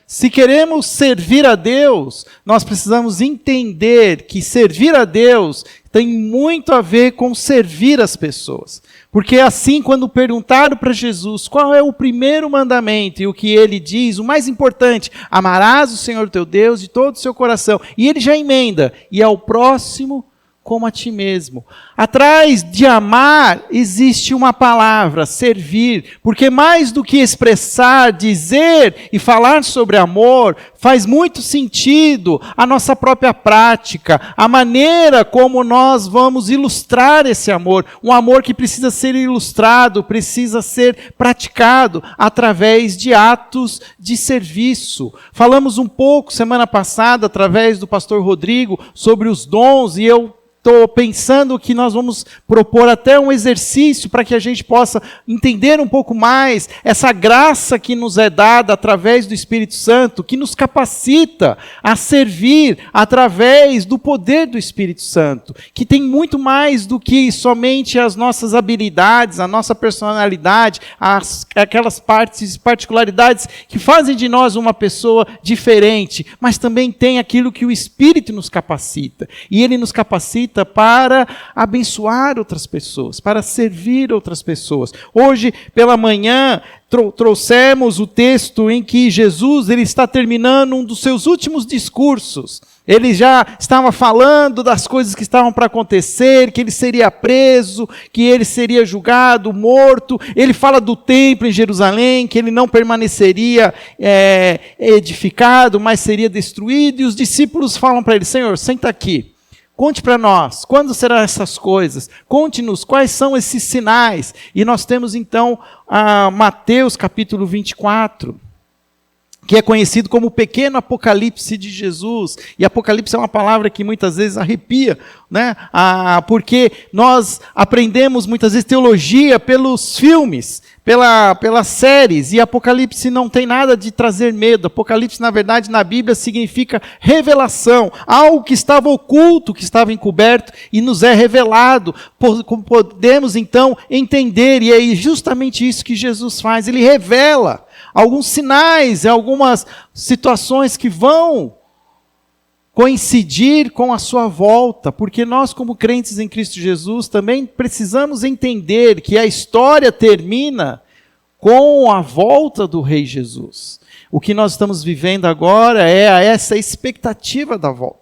Se queremos servir a Deus, nós precisamos entender que servir a Deus tem muito a ver com servir as pessoas. Porque assim, quando perguntaram para Jesus qual é o primeiro mandamento, e o que ele diz, o mais importante, amarás o Senhor teu Deus de todo o seu coração. E ele já emenda, e ao próximo como a ti mesmo. Atrás de amar existe uma palavra, servir, porque mais do que expressar, dizer e falar sobre amor, faz muito sentido a nossa própria prática, a maneira como nós vamos ilustrar esse amor, um amor que precisa ser ilustrado, precisa ser praticado através de atos de serviço. Falamos um pouco semana passada, através do pastor Rodrigo, sobre os dons, e eu estou pensando que nós vamos propor até um exercício para que a gente possa entender um pouco mais essa graça que nos é dada através do Espírito Santo, que nos capacita a servir através do poder do Espírito Santo, que tem muito mais do que somente as nossas habilidades, a nossa personalidade, aquelas particularidades que fazem de nós uma pessoa diferente, mas também tem aquilo que o Espírito nos capacita, e ele nos capacita para abençoar outras pessoas, para servir outras pessoas. Hoje, pela manhã, trouxemos o texto em que Jesus ele está terminando um dos seus últimos discursos. Ele já estava falando das coisas que estavam para acontecer, que ele seria preso, que ele seria julgado, morto. Ele fala do templo em Jerusalém, que ele não permaneceria edificado, mas seria destruído. E os discípulos falam para ele: Senhor, senta aqui. Conte para nós, quando serão essas coisas? Conte-nos quais são esses sinais. E nós temos então Mateus capítulo 24, que é conhecido como o pequeno Apocalipse de Jesus. E Apocalipse é uma palavra que muitas vezes arrepia, né? Porque nós aprendemos muitas vezes teologia pelos filmes, pelas séries, e Apocalipse não tem nada de trazer medo. Apocalipse, na verdade, na Bíblia significa revelação, algo que estava oculto, que estava encoberto e nos é revelado. Podemos então entender, e é justamente isso que Jesus faz, ele revela alguns sinais, algumas situações que vão coincidir com a sua volta, porque nós, como crentes em Cristo Jesus, também precisamos entender que a história termina com a volta do Rei Jesus. O que nós estamos vivendo agora é essa expectativa da volta.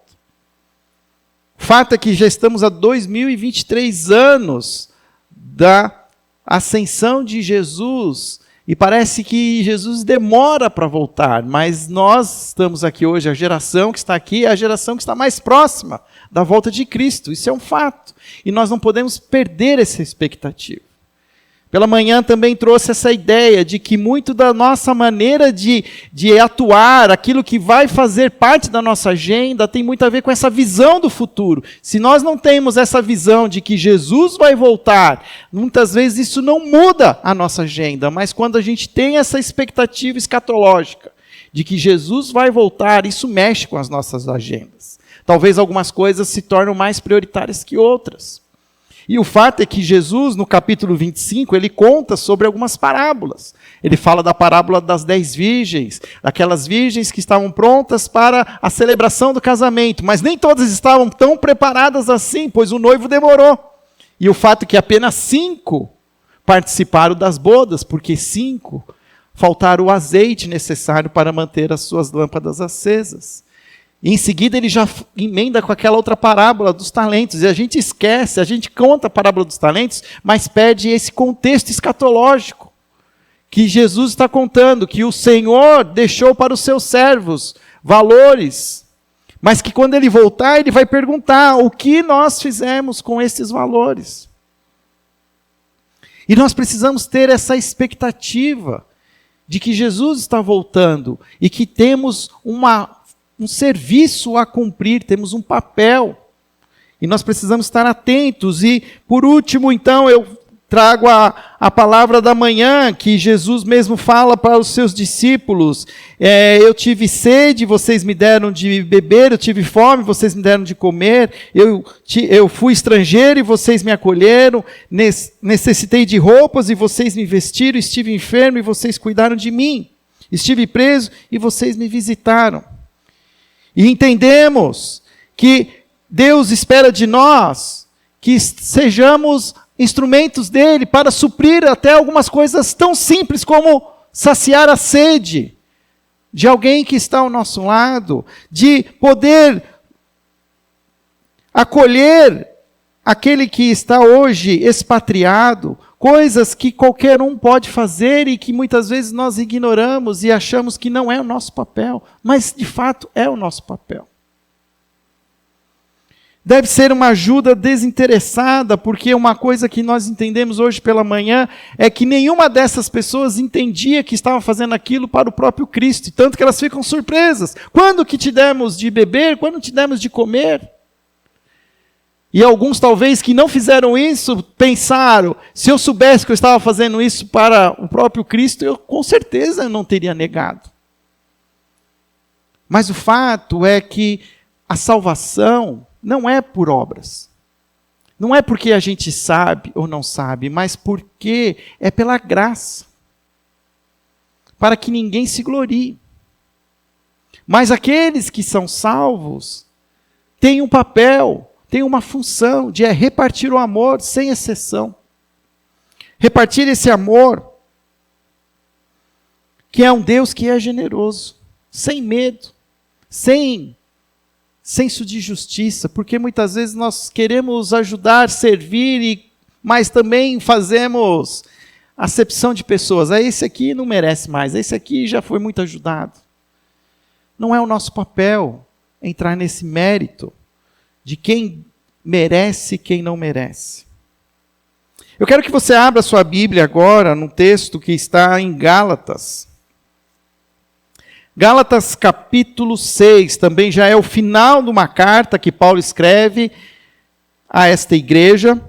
O fato é que já estamos há 2023 anos da ascensão de Jesus, e parece que Jesus demora para voltar, mas nós estamos aqui hoje, a geração que está aqui é a geração que está mais próxima da volta de Cristo. Isso é um fato. E nós não podemos perder essa expectativa. Pela manhã também trouxe essa ideia de que muito da nossa maneira de atuar, aquilo que vai fazer parte da nossa agenda, tem muito a ver com essa visão do futuro. Se nós não temos essa visão de que Jesus vai voltar, muitas vezes isso não muda a nossa agenda, mas quando a gente tem essa expectativa escatológica de que Jesus vai voltar, isso mexe com as nossas agendas. Talvez algumas coisas se tornem mais prioritárias que outras. E o fato é que Jesus, no capítulo 25, ele conta sobre algumas parábolas. Ele fala da parábola das 10 virgens, daquelas virgens que estavam prontas para a celebração do casamento, mas nem todas estavam tão preparadas assim, pois o noivo demorou. E o fato é que apenas 5 participaram das bodas, porque 5 faltaram o azeite necessário para manter as suas lâmpadas acesas. E em seguida ele já emenda com aquela outra parábola dos talentos. E a gente esquece, a gente conta a parábola dos talentos, mas perde esse contexto escatológico. Que Jesus está contando, que o Senhor deixou para os seus servos valores. Mas que quando ele voltar, ele vai perguntar o que nós fizemos com esses valores. E nós precisamos ter essa expectativa de que Jesus está voltando e que temos um serviço a cumprir, temos um papel, e nós precisamos estar atentos. E por último, então, eu trago a palavra da manhã, que Jesus mesmo fala para os seus discípulos: eu tive sede, vocês me deram de beber, eu tive fome, vocês me deram de comer, eu fui estrangeiro e vocês me acolheram, necessitei de roupas e vocês me vestiram, estive enfermo e vocês cuidaram de mim. Estive preso e vocês me visitaram. E entendemos que Deus espera de nós que sejamos instrumentos dele para suprir até algumas coisas tão simples como saciar a sede de alguém que está ao nosso lado, de poder acolher aquele que está hoje expatriado, coisas que qualquer um pode fazer e que muitas vezes nós ignoramos e achamos que não é o nosso papel, mas de fato é o nosso papel. Deve ser uma ajuda desinteressada, porque uma coisa que nós entendemos hoje pela manhã é que nenhuma dessas pessoas entendia que estava fazendo aquilo para o próprio Cristo, tanto que elas ficam surpresas. Quando que te demos de beber? Quando te demos de comer? E alguns talvez que não fizeram isso, pensaram, se eu soubesse que eu estava fazendo isso para o próprio Cristo, eu com certeza não teria negado. Mas o fato é que a salvação não é por obras. Não é porque a gente sabe ou não sabe, mas porque é pela graça. Para que ninguém se glorie. Mas aqueles que são salvos têm um papel, têm uma função de repartir o amor sem exceção. Repartir esse amor, que é um Deus que é generoso, sem medo, sem senso de justiça, porque muitas vezes nós queremos ajudar, servir, mas também fazemos acepção de pessoas. Esse aqui não merece mais, esse aqui já foi muito ajudado. Não é o nosso papel entrar nesse mérito de quem merece e quem não merece. Eu quero que você abra sua Bíblia agora num texto que está em Gálatas. Gálatas capítulo 6, também já é o final de uma carta que Paulo escreve a esta igreja.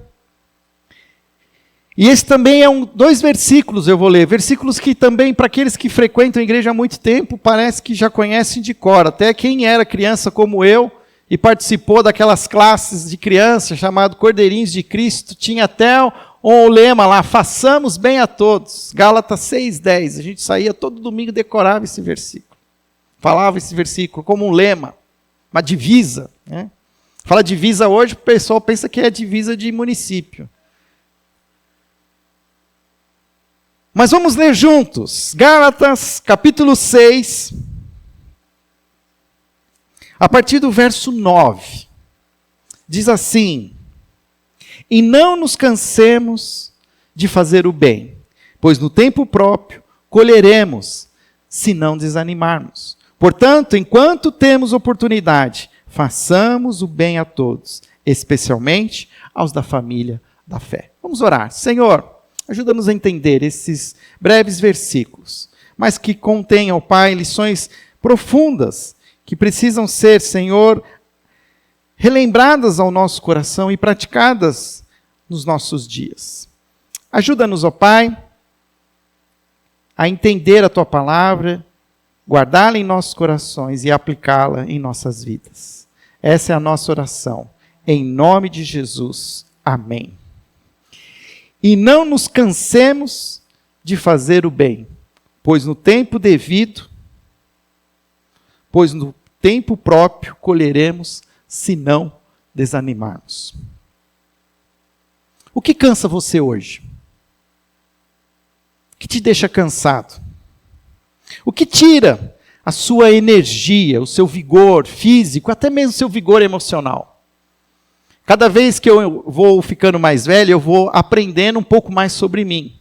E esse também é dois versículos, eu vou ler. Versículos que também, para aqueles que frequentam a igreja há muito tempo, parece que já conhecem de cor. Até quem era criança como eu e participou daquelas classes de criança chamado Cordeirinhos de Cristo, tinha até o lema lá, façamos bem a todos. Gálatas 6:10. A gente saía todo domingo e decorava esse versículo. Falava esse versículo como um lema, uma divisa. Né? Fala divisa hoje, o pessoal pensa que é divisa de município. Mas vamos ler juntos. Gálatas, capítulo 6, a partir do verso 9. Diz assim: E não nos cansemos de fazer o bem, pois no tempo próprio colheremos, se não desanimarmos. Portanto, enquanto temos oportunidade, façamos o bem a todos, especialmente aos da família da fé. Vamos orar. Senhor, ajuda-nos a entender esses breves versículos, mas que contenham, ó Pai, lições profundas, que precisam ser, Senhor, relembradas ao nosso coração e praticadas nos nossos dias. Ajuda-nos, ó Pai, a entender a Tua palavra, guardá-la em nossos corações e aplicá-la em nossas vidas. Essa é a nossa oração. Em nome de Jesus. Amém. E não nos cansemos de fazer o bem, pois no tempo devido, pois no tempo próprio colheremos, se não desanimarmos. O que cansa você hoje? O que te deixa cansado? O que tira a sua energia, o seu vigor físico, até mesmo o seu vigor emocional? Cada vez que eu vou ficando mais velho, eu vou aprendendo um pouco mais sobre mim.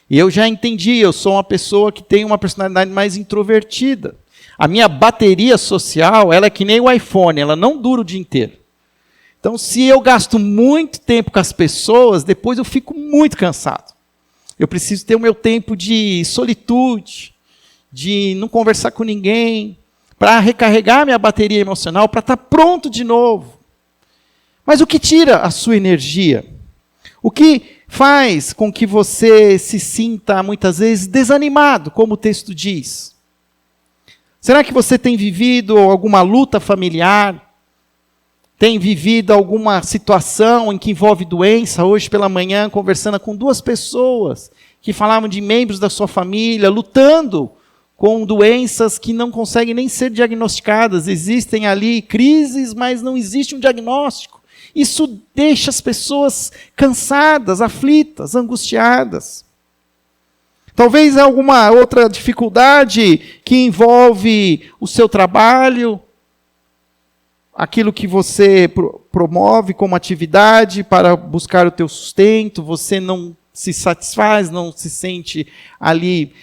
E eu já entendi, eu sou uma pessoa que tem uma personalidade mais introvertida. A minha bateria social, ela é que nem o iPhone, ela não dura o dia inteiro. Então, se eu gasto muito tempo com as pessoas, depois eu fico muito cansado. Eu preciso ter o meu tempo de solitude, de não conversar com ninguém, para recarregar minha bateria emocional, para estar pronto de novo. Mas o que tira a sua energia? O que faz com que você se sinta, muitas vezes, desanimado, como o texto diz? Será que você tem vivido alguma luta familiar? Tem vivido alguma situação em que envolve doença? Hoje pela manhã, conversando com duas pessoas que falavam de membros da sua família, lutando com doenças que não conseguem nem ser diagnosticadas. Existem ali crises, mas não existe um diagnóstico. Isso deixa as pessoas cansadas, aflitas, angustiadas. Talvez alguma outra dificuldade que envolve o seu trabalho, aquilo que você promove como atividade para buscar o teu sustento, você não se satisfaz, não se sente ali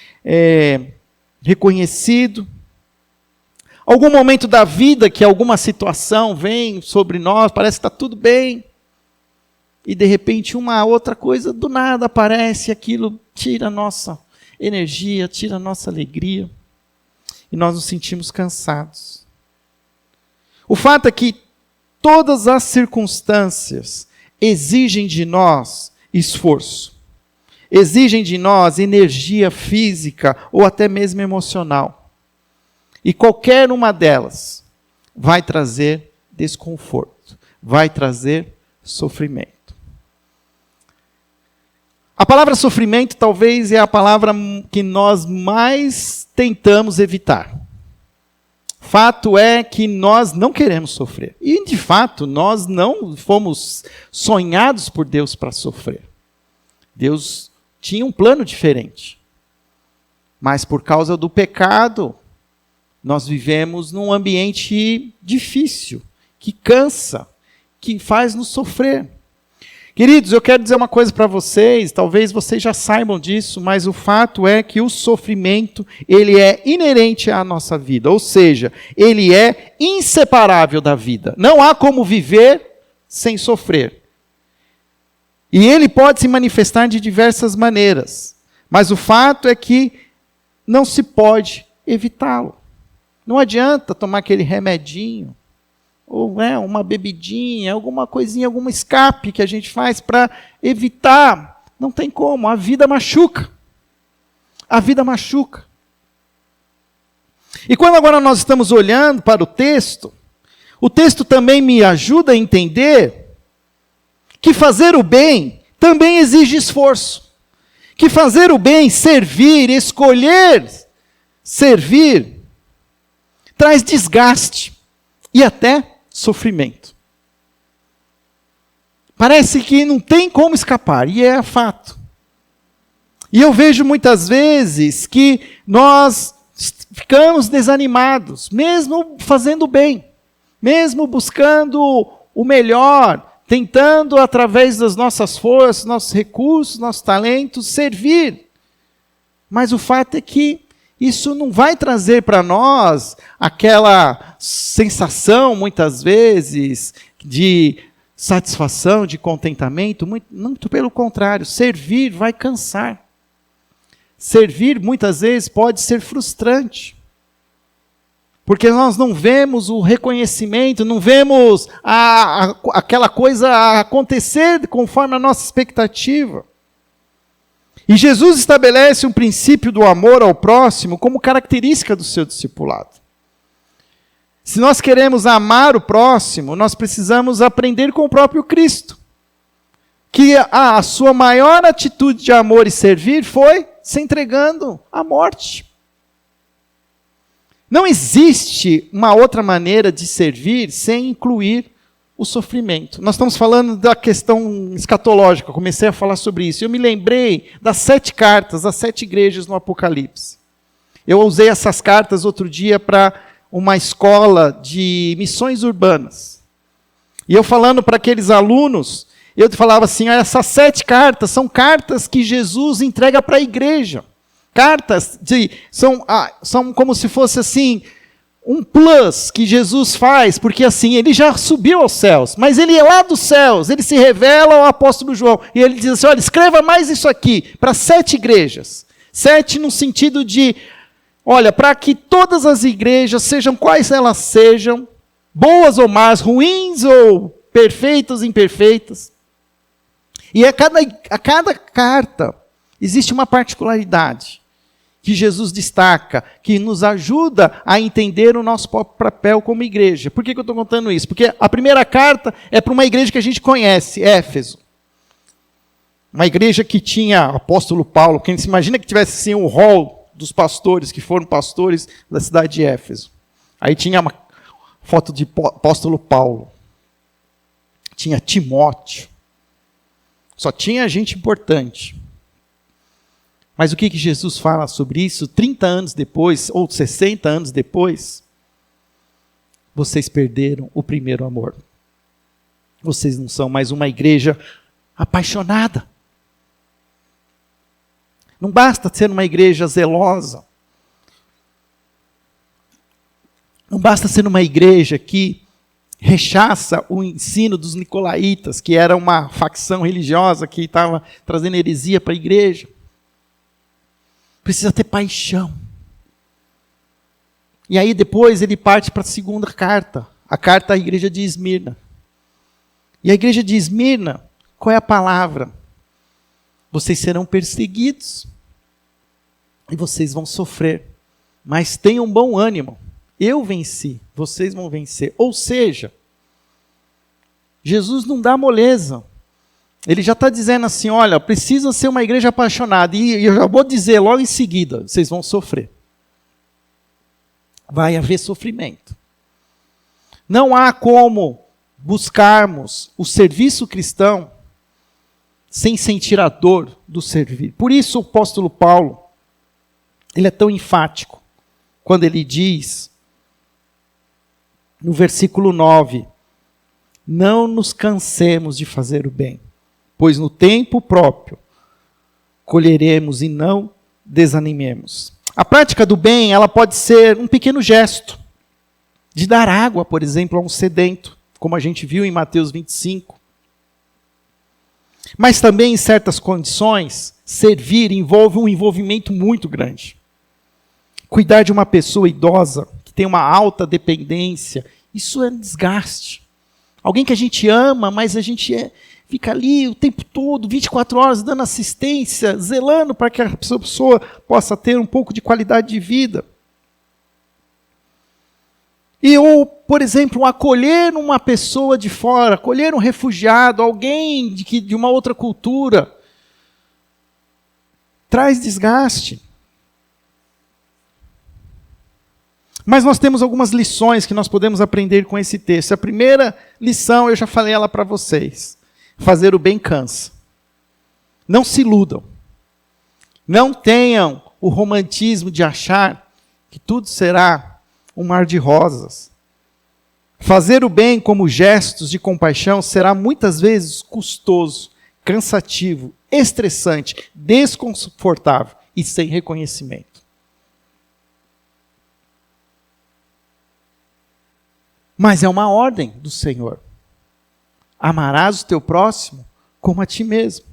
reconhecido. Algum momento da vida que alguma situação vem sobre nós, parece que está tudo bem, e de repente uma outra coisa do nada aparece, aquilo tira a nossa energia, tira a nossa alegria, e nós nos sentimos cansados. O fato é que todas as circunstâncias exigem de nós esforço, exigem de nós energia física ou até mesmo emocional. E qualquer uma delas vai trazer desconforto, vai trazer sofrimento. A palavra sofrimento talvez é a palavra que nós mais tentamos evitar. Fato é que nós não queremos sofrer. E, de fato, nós não fomos sonhados por Deus para sofrer. Deus tinha um plano diferente. Mas, por causa do pecado, nós vivemos num ambiente difícil, que cansa, que faz nos sofrer. Queridos, eu quero dizer uma coisa para vocês, talvez vocês já saibam disso, mas o fato é que o sofrimento, ele é inerente à nossa vida, ou seja, ele é inseparável da vida. Não há como viver sem sofrer. E ele pode se manifestar de diversas maneiras, mas o fato é que não se pode evitá-lo. Não adianta tomar aquele remedinho, ou uma bebidinha, alguma coisinha, algum escape que a gente faz para evitar. Não tem como, a vida machuca. A vida machuca. E quando agora nós estamos olhando para o texto também me ajuda a entender que fazer o bem também exige esforço. Que fazer o bem, servir, escolher servir, traz desgaste e até sofrimento. Parece que não tem como escapar, e é fato. E eu vejo muitas vezes que nós ficamos desanimados, mesmo fazendo bem, mesmo buscando o melhor, tentando através das nossas forças, nossos recursos, nossos talentos, servir. Mas o fato é que isso não vai trazer para nós aquela sensação, muitas vezes, de satisfação, de contentamento. Muito pelo contrário, servir vai cansar. Servir, muitas vezes, pode ser frustrante. Porque nós não vemos o reconhecimento, não vemos aquela coisa acontecer conforme a nossa expectativa. E Jesus estabelece um princípio do amor ao próximo como característica do seu discipulado. Se nós queremos amar o próximo, nós precisamos aprender com o próprio Cristo. Que a sua maior atitude de amor e servir foi se entregando à morte. Não existe uma outra maneira de servir sem incluir o sofrimento. Nós estamos falando da questão escatológica, eu comecei a falar sobre isso. Eu me lembrei das 7 cartas, das 7 igrejas no Apocalipse. Eu usei essas cartas outro dia para uma escola de missões urbanas. E eu falando para aqueles alunos, eu falava assim, essas 7 cartas são cartas que Jesus entrega para a igreja. Cartas são como se fosse assim, um plus que Jesus faz, porque assim, ele já subiu aos céus, mas ele é lá dos céus, ele se revela ao apóstolo João, e ele diz assim, olha, escreva mais isso aqui, para 7 igrejas. 7 no sentido de, olha, para que todas as igrejas, sejam quais elas sejam, boas ou más, ruins ou perfeitas ou imperfeitas, e a cada carta existe uma particularidade que Jesus destaca, que nos ajuda a entender o nosso próprio papel como igreja. Por que eu estou contando isso? Porque a primeira carta é para uma igreja que a gente conhece, Éfeso. Uma igreja que tinha o apóstolo Paulo, quem se imagina que tivesse assim um hall dos pastores, que foram pastores da cidade de Éfeso. Aí tinha uma foto de apóstolo Paulo. Tinha Timóteo. Só tinha gente importante. Mas o que Jesus fala sobre isso 30 anos depois, ou 60 anos depois? Vocês perderam o primeiro amor. Vocês não são mais uma igreja apaixonada. Não basta ser uma igreja zelosa. Não basta ser uma igreja que rechaça o ensino dos nicolaítas, que era uma facção religiosa que estava trazendo heresia para a igreja. Precisa ter paixão. E aí depois ele parte para a segunda carta, a carta à igreja de Esmirna. E a igreja de Esmirna, qual é a palavra? Vocês serão perseguidos e vocês vão sofrer, mas tenham bom ânimo. Eu venci, vocês vão vencer. Ou seja, Jesus não dá moleza. Ele já está dizendo assim, olha, precisa ser uma igreja apaixonada. E eu já vou dizer logo em seguida, vocês vão sofrer. Vai haver sofrimento. Não há como buscarmos o serviço cristão sem sentir a dor do servir. Por isso o apóstolo Paulo, ele é tão enfático, quando ele diz, no versículo 9, não nos cansemos de fazer o bem, pois no tempo próprio colheremos e não desanimemos. A prática do bem, ela pode ser um pequeno gesto, de dar água, por exemplo, a um sedento, como a gente viu em Mateus 25. Mas também, em certas condições, servir envolve um envolvimento muito grande. Cuidar de uma pessoa idosa, que tem uma alta dependência, isso é desgaste. Alguém que a gente ama, mas a gente fica ali o tempo todo, 24 horas, dando assistência, zelando para que a pessoa possa ter um pouco de qualidade de vida. Ou, por exemplo, acolher uma pessoa de fora, acolher um refugiado, alguém de uma outra cultura, traz desgaste. Mas nós temos algumas lições que nós podemos aprender com esse texto. A primeira lição, eu já falei ela para vocês. Fazer o bem cansa. Não se iludam. Não tenham o romantismo de achar que tudo será um mar de rosas. Fazer o bem como gestos de compaixão será muitas vezes custoso, cansativo, estressante, desconfortável e sem reconhecimento. Mas é uma ordem do Senhor. Amarás o teu próximo como a ti mesmo.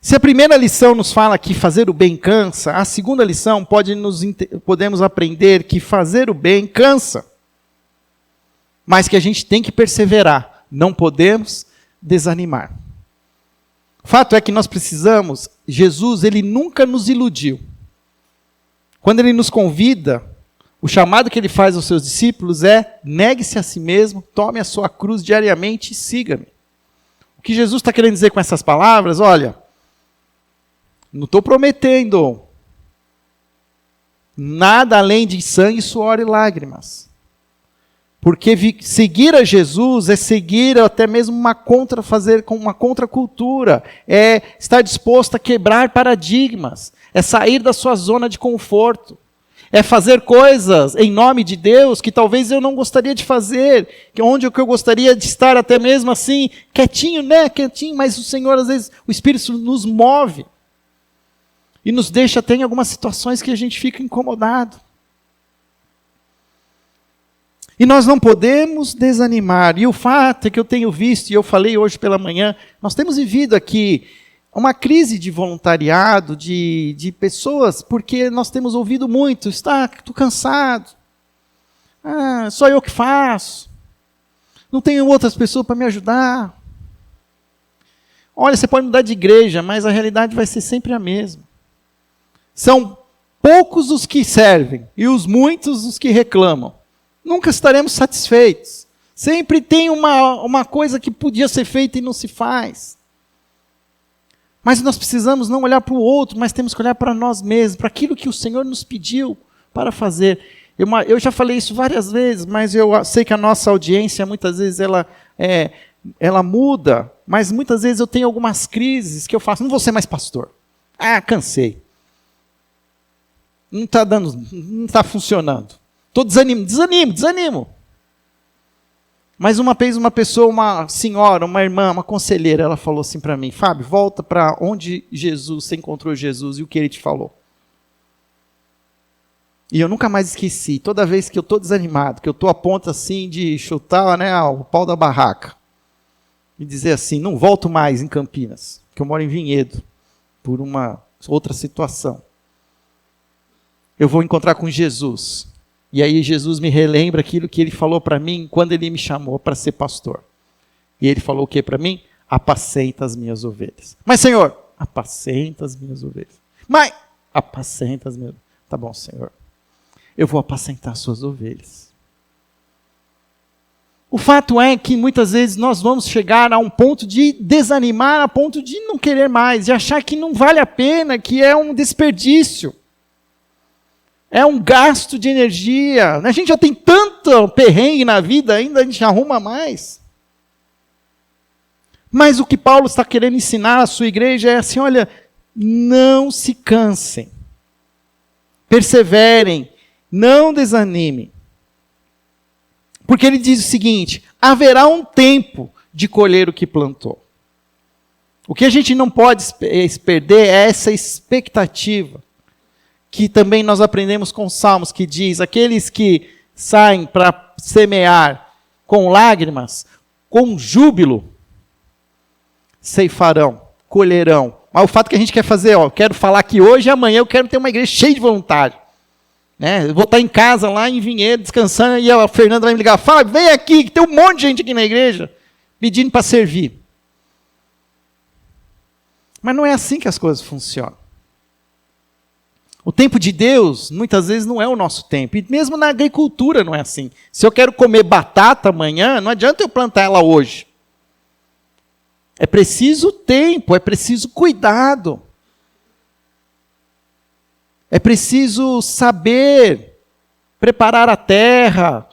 Se a primeira lição nos fala que fazer o bem cansa, a segunda lição podemos aprender que fazer o bem cansa. Mas que a gente tem que perseverar. Não podemos desanimar. O fato é que nós precisamos, Jesus, ele nunca nos iludiu. Quando ele nos convida, o chamado que ele faz aos seus discípulos é: negue-se a si mesmo, tome a sua cruz diariamente e siga-me. O que Jesus está querendo dizer com essas palavras? Olha, não estou prometendo nada além de sangue, suor e lágrimas. Porque seguir a Jesus é seguir até mesmo fazer com uma contracultura, é estar disposto a quebrar paradigmas, é sair da sua zona de conforto. É fazer coisas em nome de Deus que talvez eu não gostaria de fazer, onde eu gostaria de estar até mesmo assim, quietinho, né? Quietinho, mas o Senhor, às vezes, o Espírito nos move e nos deixa até em algumas situações que a gente fica incomodado. E nós não podemos desanimar. E o fato é que eu tenho visto, e eu falei hoje pela manhã, nós temos vivido aqui uma crise de voluntariado, de pessoas, porque nós temos ouvido muito, estou cansado, só eu que faço, não tenho outras pessoas para me ajudar. Olha, você pode mudar de igreja, mas a realidade vai ser sempre a mesma. São poucos os que servem, e os muitos os que reclamam. Nunca estaremos satisfeitos. Sempre tem uma coisa que podia ser feita e não se faz. Mas nós precisamos não olhar para o outro, mas temos que olhar para nós mesmos, para aquilo que o Senhor nos pediu para fazer. Eu já falei isso várias vezes, mas eu sei que a nossa audiência, muitas vezes, ela muda, mas muitas vezes eu tenho algumas crises que eu faço, não vou ser mais pastor. Cansei. Não está dando, não está funcionando. Estou desanimo. Mas uma vez uma pessoa, uma senhora, uma irmã, uma conselheira, ela falou assim para mim: Fábio, volta para onde você encontrou Jesus e o que ele te falou. E eu nunca mais esqueci. Toda vez que eu estou desanimado, que eu estou a ponto assim de chutar, o pau da barraca, e dizer assim: não volto mais em Campinas, que eu moro em Vinhedo, por uma outra situação. Eu vou encontrar com Jesus. E aí Jesus me relembra aquilo que ele falou para mim quando ele me chamou para ser pastor. E ele falou o que para mim? Apacenta as minhas ovelhas. Mas, Senhor, apacenta as minhas ovelhas. Mas, apacenta as minhas... Tá bom, Senhor. Eu vou apacentar as suas ovelhas. O fato é que muitas vezes nós vamos chegar a um ponto de desanimar, a ponto de não querer mais, de achar que não vale a pena, que é um desperdício. É um gasto de energia. A gente já tem tanto perrengue na vida, ainda a gente arruma mais. Mas o que Paulo está querendo ensinar à sua igreja é assim: olha, não se cansem. Perseverem. Não desanimem. Porque ele diz o seguinte: haverá um tempo de colher o que plantou. O que a gente não pode perder é essa expectativa, que também nós aprendemos com Salmos, que diz: aqueles que saem para semear com lágrimas, com júbilo, ceifarão, colherão. Mas o fato que a gente quer fazer, quero falar que hoje e amanhã eu quero ter uma igreja cheia de voluntários. Eu vou estar em casa lá em Vinhedo, descansando, e a Fernanda vai me ligar: Fábio, vem aqui, que tem um monte de gente aqui na igreja, pedindo para servir. Mas não é assim que as coisas funcionam. O tempo de Deus, muitas vezes, não é o nosso tempo. E mesmo na agricultura não é assim. Se eu quero comer batata amanhã, não adianta eu plantar ela hoje. É preciso tempo, é preciso cuidado. É preciso saber preparar a terra,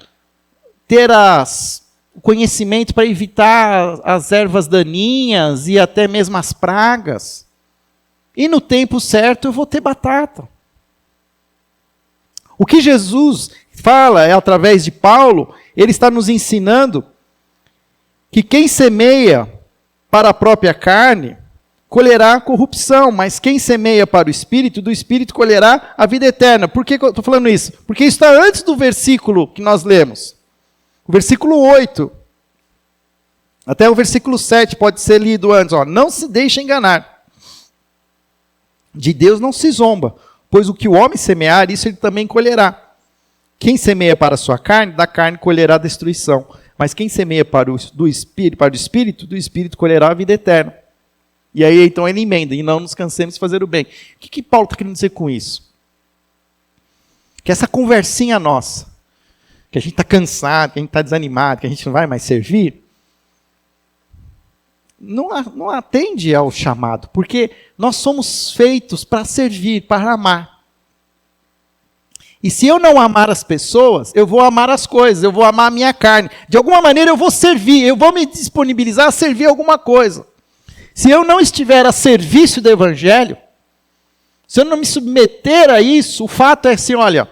ter o conhecimento para evitar as ervas daninhas e até mesmo as pragas. E no tempo certo eu vou ter batata. O que Jesus fala, através de Paulo, ele está nos ensinando que quem semeia para a própria carne, colherá corrupção, mas quem semeia para o Espírito, do Espírito colherá a vida eterna. Por que eu estou falando isso? Porque isso está antes do versículo que nós lemos. O versículo 8, até o versículo 7 pode ser lido antes. Não se deixe enganar. De Deus não se zomba, pois o que o homem semear, isso ele também colherá. Quem semeia para a sua carne, da carne colherá destruição. Mas quem semeia para o Espírito colherá a vida eterna. E aí, então, ele emenda: e não nos cansemos de fazer o bem. O que Paulo está querendo dizer com isso? Que essa conversinha nossa, que a gente está cansado, que a gente está desanimado, que a gente não vai mais servir, não atende ao chamado, porque nós somos feitos para servir, para amar. E se eu não amar as pessoas, eu vou amar as coisas, eu vou amar a minha carne. De alguma maneira eu vou servir, eu vou me disponibilizar a servir alguma coisa. Se eu não estiver a serviço do Evangelho, se eu não me submeter a isso, o fato é assim, olha,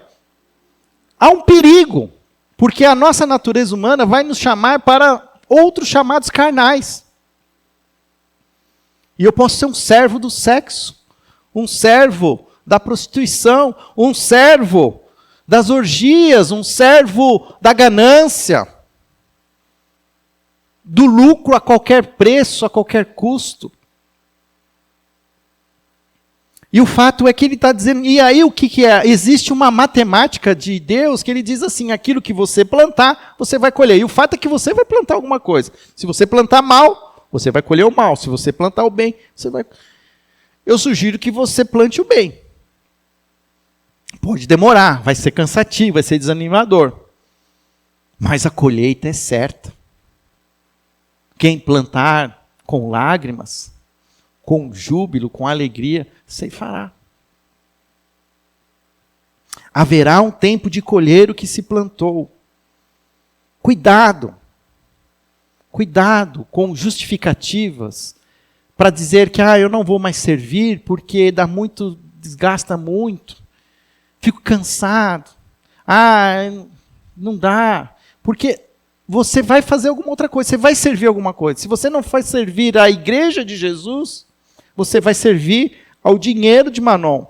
há um perigo, porque a nossa natureza humana vai nos chamar para outros chamados carnais. E eu posso ser um servo do sexo, um servo da prostituição, um servo das orgias, um servo da ganância, do lucro a qualquer preço, a qualquer custo. E o fato é que ele está dizendo, e aí o que é? Existe uma matemática de Deus que ele diz assim: aquilo que você plantar, você vai colher. E o fato é que você vai plantar alguma coisa. Se você plantar mal, você vai colher o mal. Se você plantar o bem, você vai... Eu sugiro que você plante o bem. Pode demorar, vai ser cansativo, vai ser desanimador. Mas a colheita é certa. Quem plantar com lágrimas, com júbilo, com alegria, ceifará. Haverá um tempo de colher o que se plantou. Cuidado com justificativas para dizer que eu não vou mais servir porque dá muito, desgasta muito, fico cansado, não dá, porque você vai fazer alguma outra coisa, você vai servir alguma coisa. Se você não vai servir à igreja de Jesus, você vai servir ao dinheiro de Manon.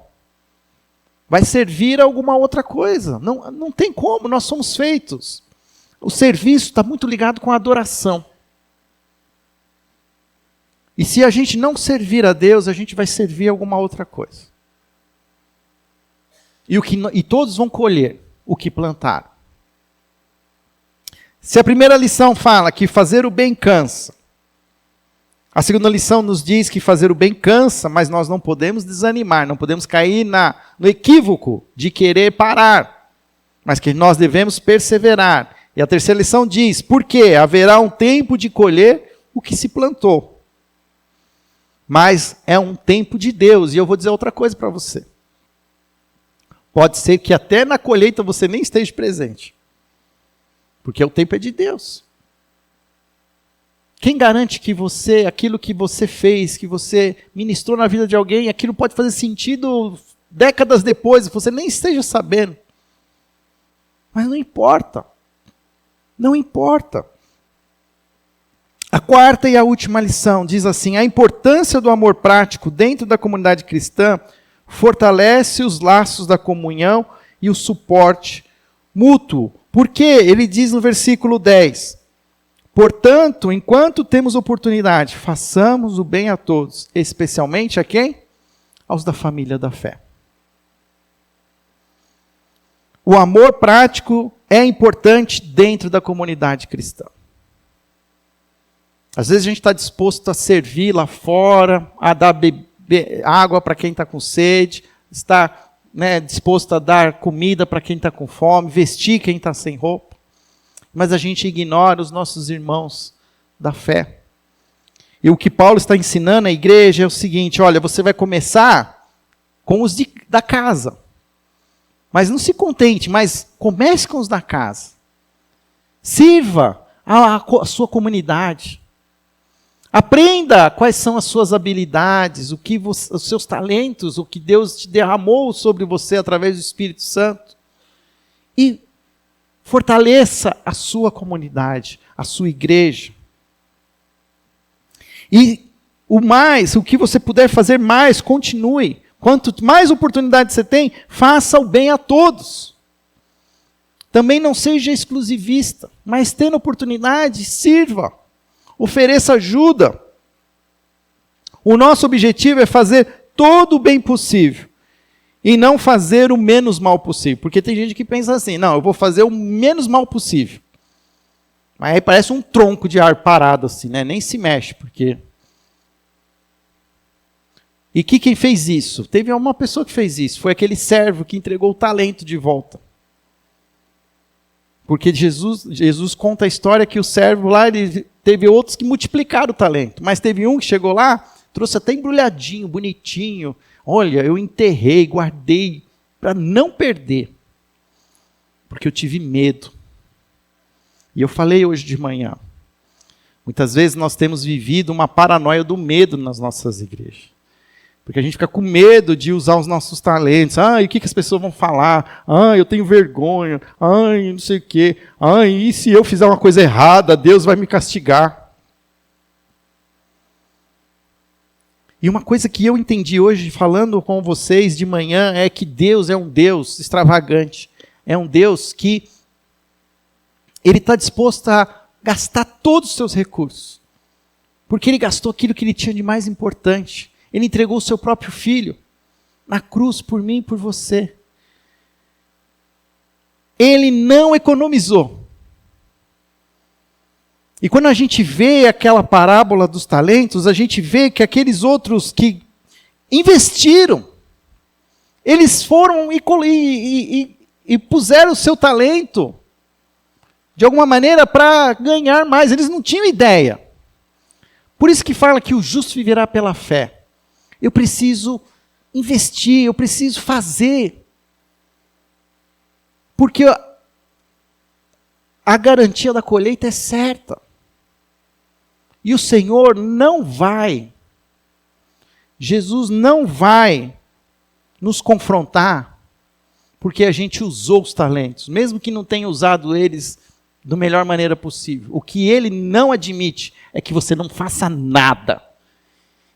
Vai servir a alguma outra coisa. Não tem como, nós somos feitos. O serviço está muito ligado com a adoração. E se a gente não servir a Deus, a gente vai servir alguma outra coisa. E todos vão colher o que plantaram. Se a primeira lição fala que fazer o bem cansa, a segunda lição nos diz que fazer o bem cansa, mas nós não podemos desanimar, não podemos cair no equívoco de querer parar, mas que nós devemos perseverar. E a terceira lição diz, por quê? Haverá um tempo de colher o que se plantou. Mas é um tempo de Deus, e eu vou dizer outra coisa para você. Pode ser que até na colheita você nem esteja presente. Porque o tempo é de Deus. Quem garante que aquilo que você fez, que você ministrou na vida de alguém, aquilo pode fazer sentido décadas depois, você nem esteja sabendo. Mas não importa. Não importa. A quarta e a última lição diz assim, a importância do amor prático dentro da comunidade cristã fortalece os laços da comunhão e o suporte mútuo. Porque ele diz no versículo 10, portanto, enquanto temos oportunidade, façamos o bem a todos, especialmente a quem? Aos da família da fé. O amor prático é importante dentro da comunidade cristã. Às vezes a gente está disposto a servir lá fora, a dar água para quem está com sede, está disposto a dar comida para quem está com fome, vestir quem está sem roupa. Mas a gente ignora os nossos irmãos da fé. E o que Paulo está ensinando à igreja é o seguinte, olha, você vai começar com os da casa. Mas não se contente, mas comece com os da casa. Sirva a sua comunidade. Aprenda quais são as suas habilidades, os seus talentos, o que Deus te derramou sobre você através do Espírito Santo. E fortaleça a sua comunidade, a sua igreja. E o que você puder fazer mais, continue. Quanto mais oportunidade você tem, faça o bem a todos. Também não seja exclusivista, mas tendo oportunidade, sirva. Ofereça ajuda. O nosso objetivo é fazer todo o bem possível. E não fazer o menos mal possível. Porque tem gente que pensa assim, não, eu vou fazer o menos mal possível. Mas aí parece um tronco de ar parado assim, né? Nem se mexe, porque... E quem fez isso? Teve uma pessoa que fez isso. Foi aquele servo que entregou o talento de volta. Porque Jesus conta a história que o servo lá, ele teve outros que multiplicaram o talento. Mas teve um que chegou lá, trouxe até embrulhadinho, bonitinho. Olha, eu enterrei, guardei, para não perder. Porque eu tive medo. E eu falei hoje de manhã. Muitas vezes nós temos vivido uma paranoia do medo nas nossas igrejas. Porque a gente fica com medo de usar os nossos talentos. E o que as pessoas vão falar? Eu tenho vergonha. Não sei o quê. E se eu fizer uma coisa errada, Deus vai me castigar. E uma coisa que eu entendi hoje, falando com vocês de manhã, é que Deus é um Deus extravagante. É um Deus que Ele está disposto a gastar todos os seus recursos. Porque Ele gastou aquilo que Ele tinha de mais importante. Ele entregou o seu próprio filho na cruz por mim e por você. Ele não economizou. E quando a gente vê aquela parábola dos talentos, a gente vê que aqueles outros que investiram, eles foram e puseram o seu talento de alguma maneira para ganhar mais. Eles não tinham ideia. Por isso que fala que o justo viverá pela fé. Eu preciso investir, eu preciso fazer. Porque a garantia da colheita é certa. E o Senhor não vai, Jesus não vai nos confrontar porque a gente usou os talentos, mesmo que não tenha usado eles da melhor maneira possível. O que Ele não admite é que você não faça nada,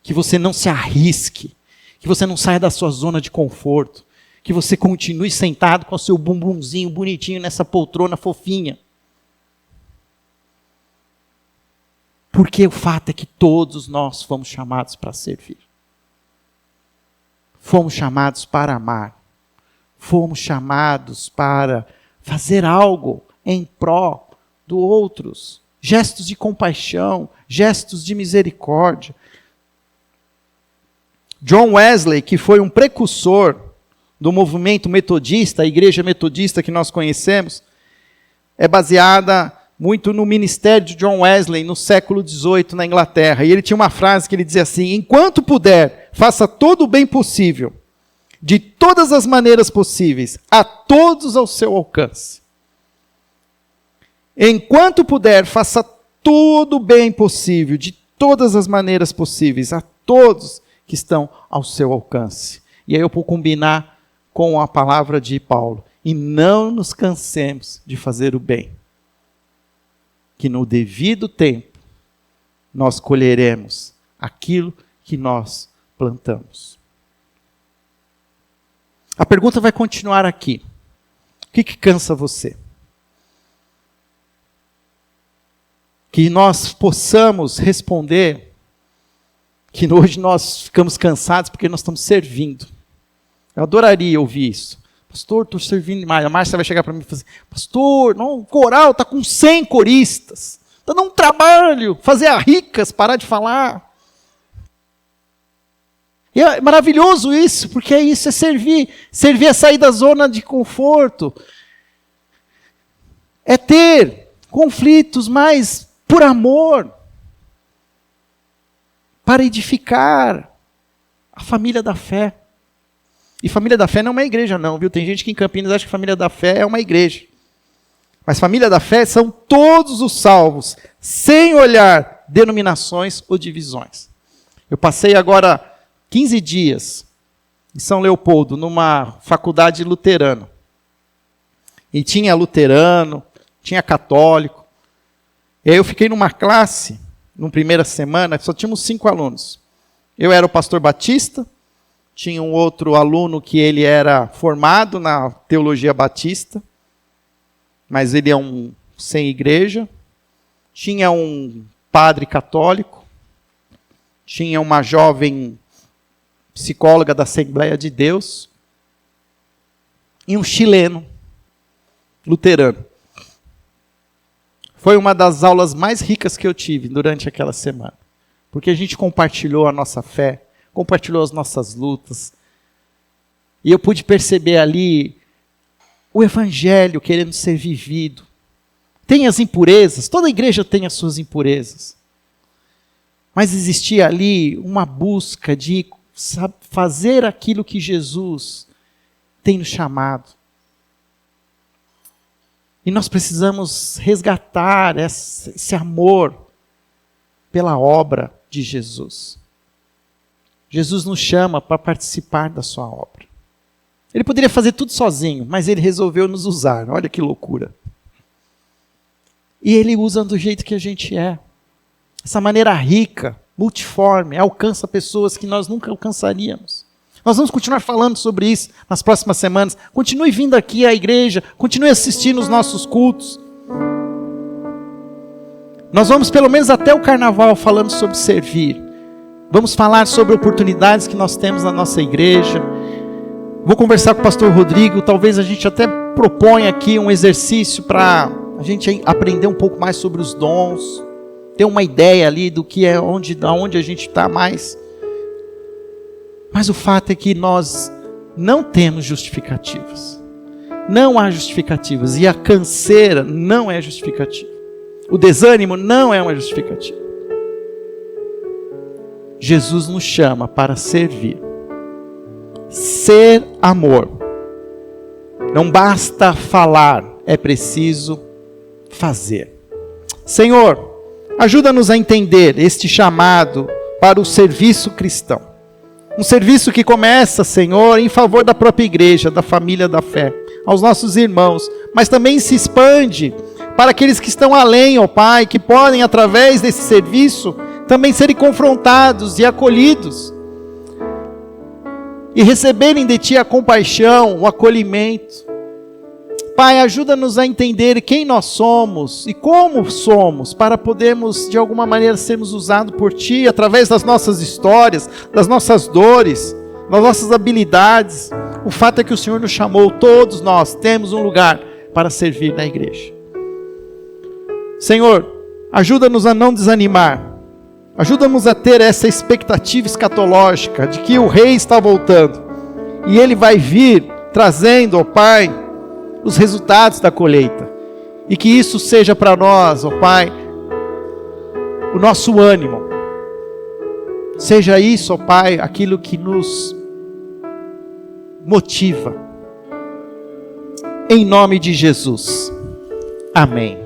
que você não se arrisque, que você não saia da sua zona de conforto, que você continue sentado com o seu bumbumzinho bonitinho nessa poltrona fofinha. Porque o fato é que todos nós fomos chamados para servir. Fomos chamados para amar. Fomos chamados para fazer algo em pró dos outros. Gestos de compaixão, gestos de misericórdia. John Wesley, que foi um precursor do movimento metodista, a igreja metodista que nós conhecemos, é baseada muito no ministério de John Wesley no século XVIII na Inglaterra. E ele tinha uma frase que ele dizia assim: enquanto puder, faça todo o bem possível, de todas as maneiras possíveis, a todos ao seu alcance. Enquanto puder, faça todo o bem possível, de todas as maneiras possíveis, a todos que estão ao seu alcance. E aí eu vou combinar com a palavra de Paulo. E não nos cansemos de fazer o bem, que no devido tempo nós colheremos aquilo que nós plantamos. A pergunta vai continuar aqui. O que cansa você? Que nós possamos responder que hoje nós ficamos cansados porque nós estamos servindo. Eu adoraria ouvir isso. Pastor, estou servindo demais. A Márcia vai chegar para mim e falar assim: pastor, não, o coral está com 100 coristas. Está dando um trabalho, fazer a ricas, parar de falar. E é maravilhoso isso, porque isso é servir. Servir é sair da zona de conforto. É ter conflitos, mas por amor. Para edificar a família da fé. E família da fé não é uma igreja não, viu? Tem gente que em Campinas acha que família da fé é uma igreja. Mas família da fé são todos os salvos, sem olhar denominações ou divisões. Eu passei agora 15 dias em São Leopoldo, numa faculdade luterana. E tinha luterano, tinha católico. E aí eu fiquei numa classe, na primeira semana, só tínhamos 5 alunos. Eu era o pastor batista, tinha um outro aluno que ele era formado na teologia batista, mas ele é sem igreja. Tinha um padre católico, tinha uma jovem psicóloga da Assembleia de Deus e um chileno luterano. Foi uma das aulas mais ricas que eu tive durante aquela semana, porque a gente compartilhou a nossa fé, compartilhou as nossas lutas, e eu pude perceber ali o evangelho querendo ser vivido. Tem as impurezas, toda igreja tem as suas impurezas, mas existia ali uma busca de fazer aquilo que Jesus tem nos chamado. E nós precisamos resgatar esse amor pela obra de Jesus. Jesus nos chama para participar da sua obra. Ele poderia fazer tudo sozinho, mas ele resolveu nos usar. Olha que loucura. E ele usa do jeito que a gente é. Essa maneira rica, multiforme, alcança pessoas que nós nunca alcançaríamos. Nós vamos continuar falando sobre isso nas próximas semanas. Continue vindo aqui à igreja, continue assistindo os nossos cultos. Nós vamos pelo menos até o carnaval falando sobre servir. Vamos falar sobre oportunidades que nós temos na nossa igreja. Vou conversar com o pastor Rodrigo, talvez a gente até proponha aqui um exercício para a gente aprender um pouco mais sobre os dons, ter uma ideia ali do que é onde a gente está mais. Mas o fato é que nós não temos justificativas. Não há justificativas. E a canseira não é justificativa. O desânimo não é uma justificativa. Jesus nos chama para servir. Ser amor. Não basta falar, é preciso fazer. Senhor, ajuda-nos a entender este chamado para o serviço cristão. Um serviço que começa, Senhor, em favor da própria igreja, da família da fé, aos nossos irmãos, mas também se expande para aqueles que estão além, ó Pai, que podem, através desse serviço, também serem confrontados e acolhidos, e receberem de Ti a compaixão, o acolhimento. Pai, ajuda-nos a entender quem nós somos e como somos, para podermos, de alguma maneira, sermos usados por Ti, através das nossas histórias, das nossas dores, das nossas habilidades. O fato é que o Senhor nos chamou, todos nós temos um lugar para servir na igreja. Senhor, ajuda-nos a não desanimar, ajuda-nos a ter essa expectativa escatológica de que o Rei está voltando, e Ele vai vir trazendo, ó Pai, os resultados da colheita, e que isso seja para nós, ó Pai, o nosso ânimo, seja isso, ó Pai, aquilo que nos motiva, em nome de Jesus, amém.